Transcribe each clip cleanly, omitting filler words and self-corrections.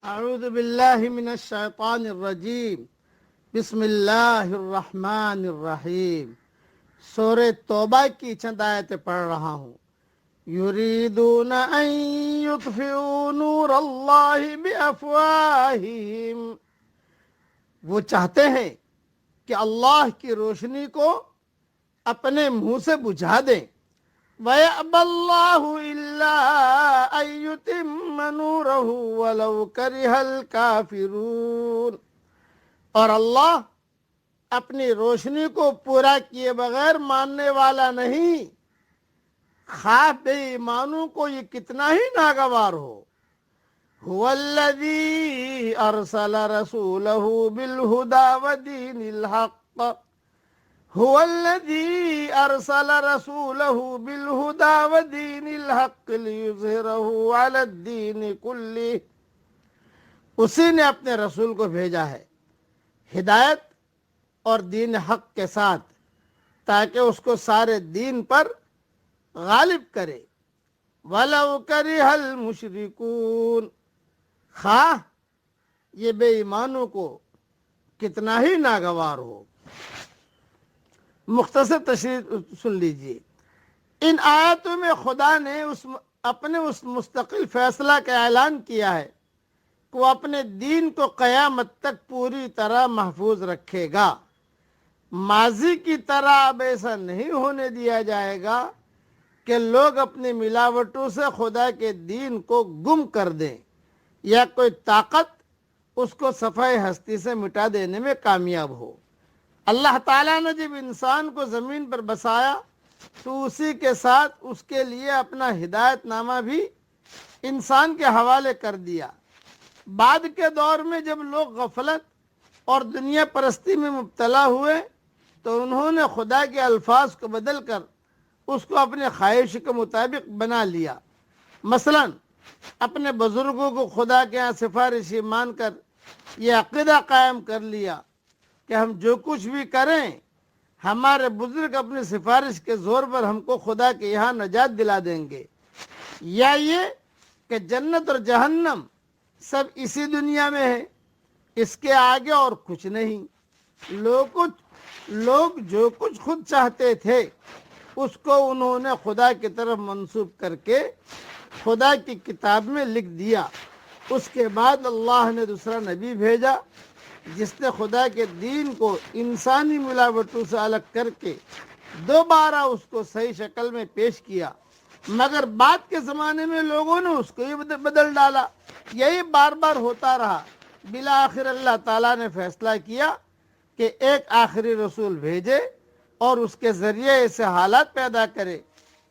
اعوذ باللہ من الشیطان الرجیم بسم اللہ الرحمن الرحیم۔ سورہ توبہ کی چند آیتیں پڑھ رہا ہوں۔ یریدون ان یطفئوا نور اللہ بافواہہم، وہ چاہتے ہیں کہ اللہ کی روشنی کو اپنے منہ سے بجھا دیں۔ وَيَأْبَى اللَّهُ إِلَّا أَن يُتِمَّ نُورَهُ وَلَوْ كَرِهَ الْكَافِرُونَ، اور اللہ اپنی روشنی کو پورا کیے بغیر ماننے والا نہیں، خواہ بے ایمانوں کو یہ کتنا ہی ناگوار ہو۔ هُوَ الَّذِي أَرْسَلَ رَسُولَهُ بِالْهُدَى وَدِينِ الْحَقِّ هو الذي أرسل رسوله بالهدى ودين الحق ليظهره على الدين كله، اسی نے اپنے رسول کو بھیجا ہے ہدایت اور دین حق کے ساتھ تاکہ اس کو سارے دین پر غالب کرے۔ وَلَوْ كَرِهَ الْمُشْرِكُونَ، خواہ یہ بے ایمانوں کو کتنا ہی ناگوار ہو۔ مختصر تشریح سن لیجئے۔ ان آیاتوں میں خدا نے اپنے اس مستقل فیصلہ کا اعلان کیا ہے کہ وہ اپنے دین کو قیامت تک پوری طرح محفوظ رکھے گا۔ ماضی کی طرح اب ایسا نہیں ہونے دیا جائے گا کہ لوگ اپنی ملاوٹوں سے خدا کے دین کو گم کر دیں یا کوئی طاقت اس کو صفحہ ہستی سے مٹا دینے میں کامیاب ہو۔ اللہ تعالیٰ نے جب انسان کو زمین پر بسایا تو اسی کے ساتھ اس کے لیے اپنا ہدایت نامہ بھی انسان کے حوالے کر دیا۔ بعد کے دور میں جب لوگ غفلت اور دنیا پرستی میں مبتلا ہوئے تو انہوں نے خدا کے الفاظ کو بدل کر اس کو اپنے خواہش کے مطابق بنا لیا۔ مثلا اپنے بزرگوں کو خدا کے ہاں سفارشی مان کر یہ عقیدہ قائم کر لیا کہ ہم جو کچھ بھی کریں ہمارے بزرگ اپنی سفارش کے زور پر ہم کو خدا کے یہاں نجات دلا دیں گے، یا یہ کہ جنت اور جہنم سب اسی دنیا میں ہے، اس کے آگے اور کچھ نہیں۔ لوگ جو کچھ خود چاہتے تھے اس کو انہوں نے خدا کی طرف منسوب کر کے خدا کی کتاب میں لکھ دیا۔ اس کے بعد اللہ نے دوسرا نبی بھیجا جس نے خدا کے دین کو انسانی ملاوٹوں سے الگ کر کے دوبارہ اس کو صحیح شکل میں پیش کیا، مگر بعد کے زمانے میں لوگوں نے اس کو ہی بدل ڈالا۔ یہی بار بار ہوتا رہا۔ بالآخر اللہ تعالیٰ نے فیصلہ کیا کہ ایک آخری رسول بھیجے اور اس کے ذریعے ایسے حالات پیدا کرے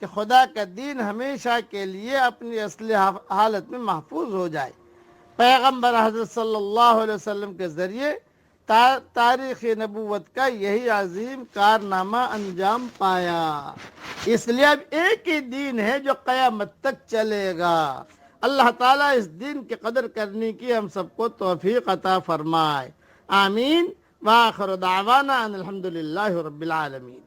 کہ خدا کا دین ہمیشہ کے لیے اپنی اصلی حالت میں محفوظ ہو جائے۔ پیغمبر حضرت صلی اللہ علیہ وسلم کے ذریعے تاریخ نبوت کا یہی عظیم کارنامہ انجام پایا۔ اس لیے اب ایک ہی دین ہے جو قیامت تک چلے گا۔ اللہ تعالیٰ اس دین کی قدر کرنے کی ہم سب کو توفیق عطا فرمائے۔ آمین۔ وآخر دعوانا ان الحمدللہ رب العالمین۔